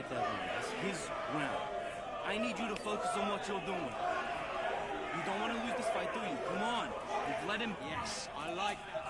take that round. That's his round. I need you to focus on what you're doing. You don't want to lose this fight, do you? Come on. You've let him... Yes, I like that.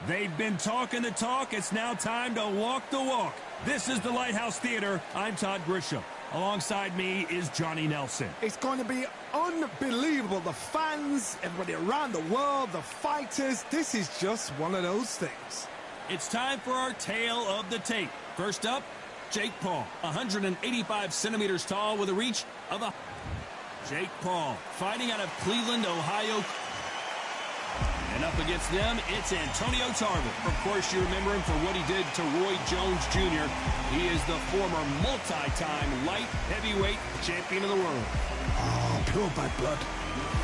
They've been talking the talk. It's now time to walk the walk. This is the Lighthouse Theater. I'm Todd Grisham. Alongside me is Johnny Nelson. It's going to be unbelievable. The fans, everybody around the world, the fighters. This is just one of those things. It's time for our tale of the tape. First up, Jake Paul, 185 centimeters tall with a reach of a... Jake Paul, fighting out of Cleveland, Ohio. And up against them, it's Antonio Tarver. Of course, you remember him for what he did to Roy Jones Jr. He is the former multi-time light heavyweight champion of the world. Oh, pure bad blood.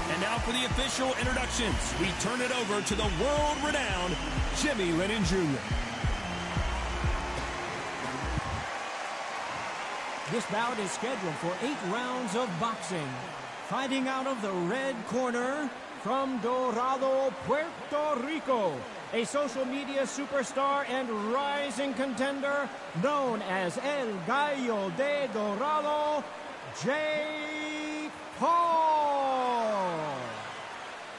And now for the official introductions. We turn it over to the world-renowned Jimmy Lennon Jr. This bout is scheduled for 8 rounds of boxing. Fighting out of the red corner, from Dorado, Puerto Rico, a social media superstar and rising contender known as El Gallo de Dorado, Jake Paul.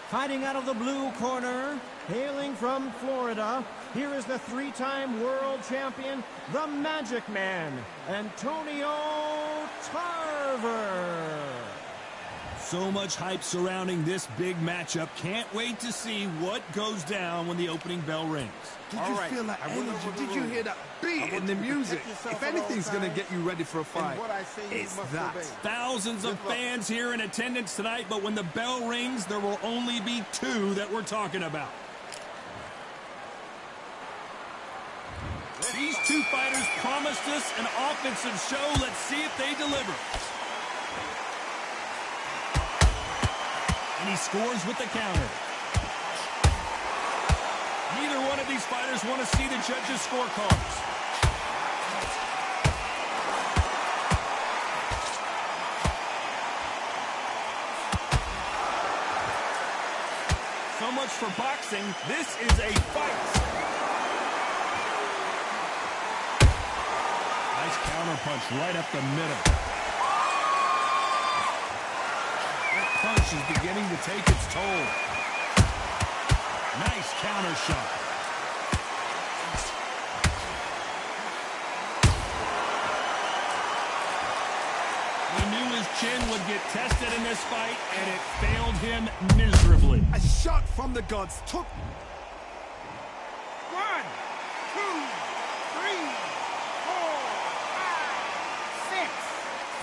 Fighting out of the blue corner, hailing from Florida, here is the 3-time world champion, the Magic Man, Antonio Tarver. So much hype surrounding this big matchup. Can't wait to see what goes down when the opening bell rings. Did you feel that energy? Did you hear that beat in the music? If anything's going to get you ready for a fight, it's that. Thousands of fans here in attendance tonight, but when the bell rings, there will only be 2 that we're talking about. These 2 fighters promised us an offensive show. Let's see if they deliver. And he scores with the counter. Neither one of these fighters want to see the judges' scorecards. So much for boxing. This is a fight. Nice counter punch right up the middle. Punch is beginning to take its toll. Nice counter shot. He knew his chin would get tested in this fight, and it failed him miserably. A shot from the gods took... 1, 2, 3, 4, 5, 6,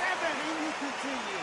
7, and you continue.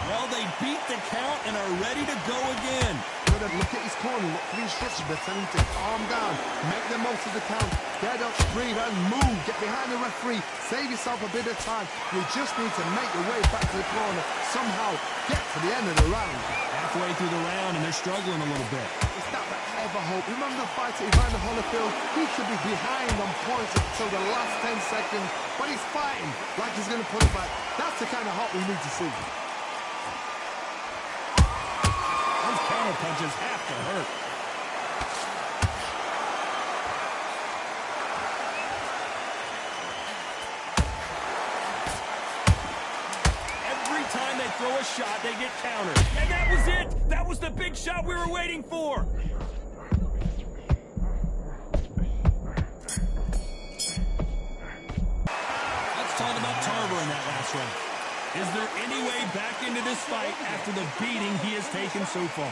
Well, they beat the count and are ready to go again. Look at his corner, look for the instructions. They're telling him to calm down, make the most of the count, get up, breathe, and move. Get behind the referee, save yourself a bit of time. You just need to make your way back to the corner. Somehow, get to the end of the round. Halfway through the round, and they're struggling a little bit. It's not that ever hope. Remember the fighter Evander Holyfield? He could be behind on points until the last 10 seconds, but he's fighting like he's going to put it back. That's the kind of hope we need to see. Counter punches have to hurt. Every time they throw a shot, they get countered. And that was it! That was the big shot we were waiting for! Let's talk about Tarver in that last round. Is there any way back into this fight after the beating he has taken so far?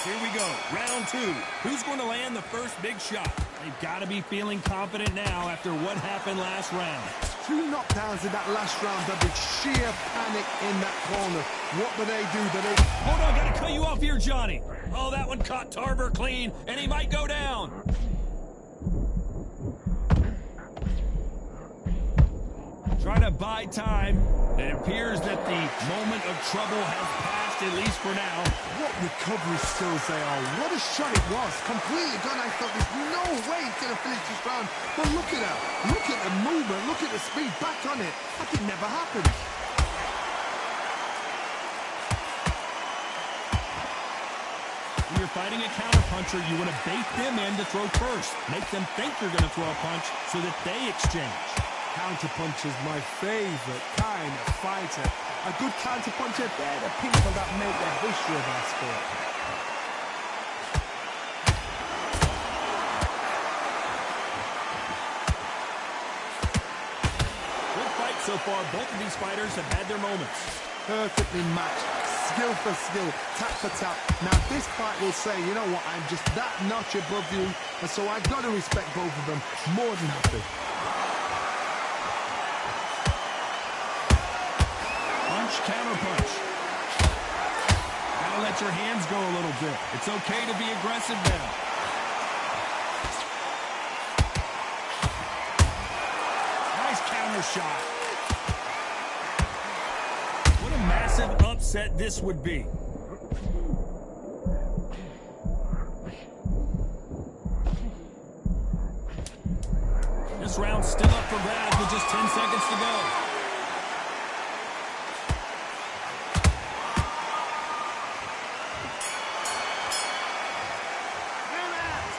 Here we go, round 2. Who's going to land the first big shot? They've got to be feeling confident now after what happened last round. 2 knockdowns in that last round. There'll be sheer panic in that corner. What do they do? Hold on, got to cut you off here, Johnny. Oh, that one caught Tarver clean, and he might go down. Trying to buy time. It appears that the moment of trouble has passed, at least for now. What recovery skills they are. What a shot it was. Completely gone. I thought there's no way he's going to finish this round. But look at that. Look at the movement. Look at the speed. Back on it. Like it never happened. When you're fighting a counterpuncher, you want to bait them in to throw first. Make them think you're going to throw a punch so that they exchange. Counterpuncher's my favorite kind of fighter. A good counterpuncher, they're the people that make the history of our sport. Good fight so far. Both of these fighters have had their moments. Perfectly matched, skill for skill, tap for tap. Now this fight will say, you know what, I'm just that notch above you, and so I've got to respect both of them more than happy. Counter punch. Gotta let your hands go a little bit. It's okay to be aggressive now. Nice counter shot. What a massive upset this would be. This round's still up for grabs with just 10 seconds to go.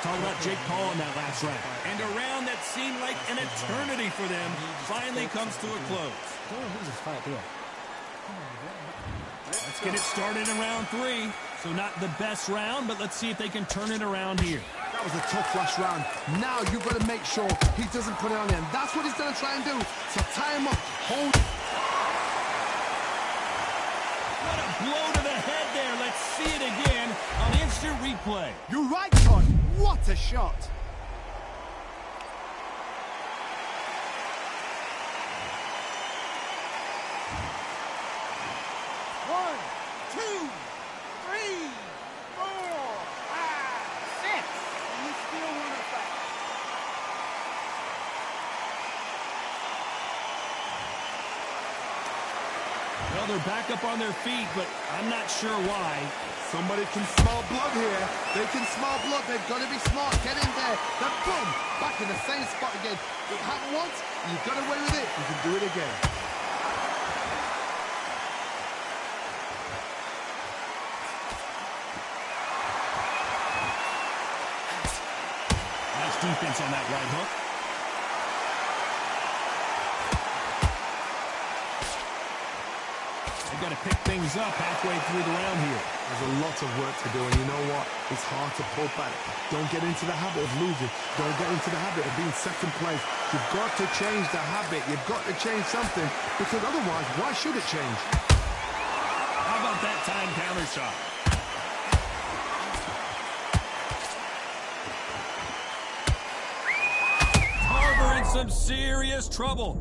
Talk about Jake Paul in that last round. And a round that seemed like an eternity for them finally comes to a close. Let's get it started in round 3. So not the best round, but let's see if they can turn it around here. That was a tough last round. Now you've got to make sure he doesn't put it on him. That's what he's going to try and do. So tie him up, hold. What a blow to the head there. Let's see it again on instant replay. You're right, Todd. What a shot. One, two, three, four, five, six. And you still want to fight. Well, they're back up on their feet, but I'm not sure why. Somebody can smell blood here. They can smell blood. They've got to be smart. Get in there. Then boom, back in the same spot again. It happened once. You got away with it. You can do it again. Nice defense on that right hook. They've got to pick things up halfway through the round here. There's a lot of work to do, and you know what? It's hard to pull back. Don't get into the habit of losing. Don't get into the habit of being second place. You've got to change the habit. You've got to change something, because otherwise, why should it change? How about that time counter shot? Tarver in some serious trouble.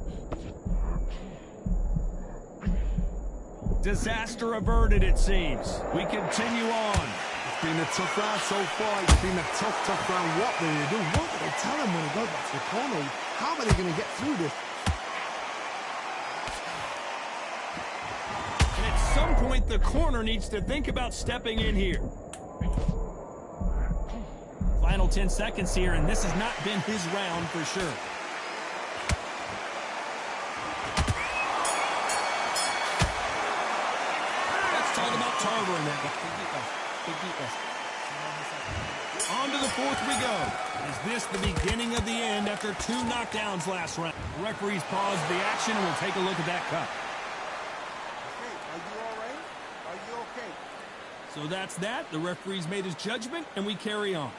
Disaster averted, it seems. We continue on. It's been a tough round so far. It's been a tough round. What do they do? What do they tell him when he goes back to the corner? How are they going to get through this? And at some point, the corner needs to think about stepping in here. Final 10 seconds here, and this has not been his round for sure. Talk about Tarver in that. On to the fourth we go. Is this the beginning of the end after 2 knockdowns last round? The referees pause the action and we'll take a look at that cut. Okay, are you all right? Are you okay? So that's that. The referee's made his judgment and we carry on.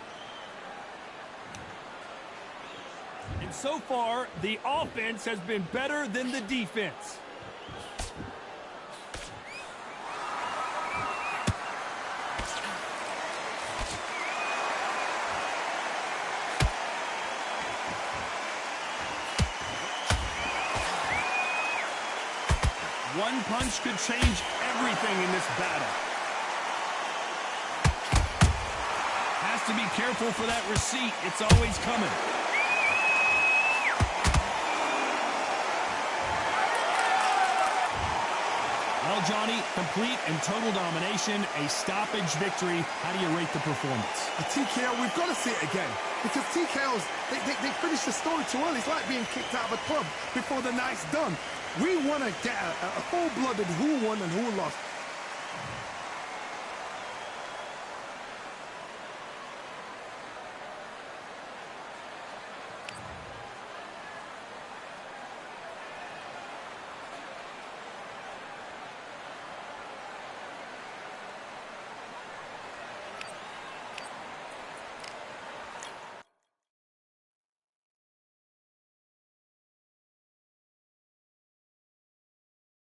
And so far, the offense has been better than the defense. One punch could change everything in this battle. Has to be careful for that receipt. It's always coming. Well, Johnny, complete and total domination, a stoppage victory. How do you rate the performance? A TKO, we've got to see it again. Because TKOs, they finish the story too early. It's like being kicked out of a club before the night's done. We want to get a full-blooded who won and who lost.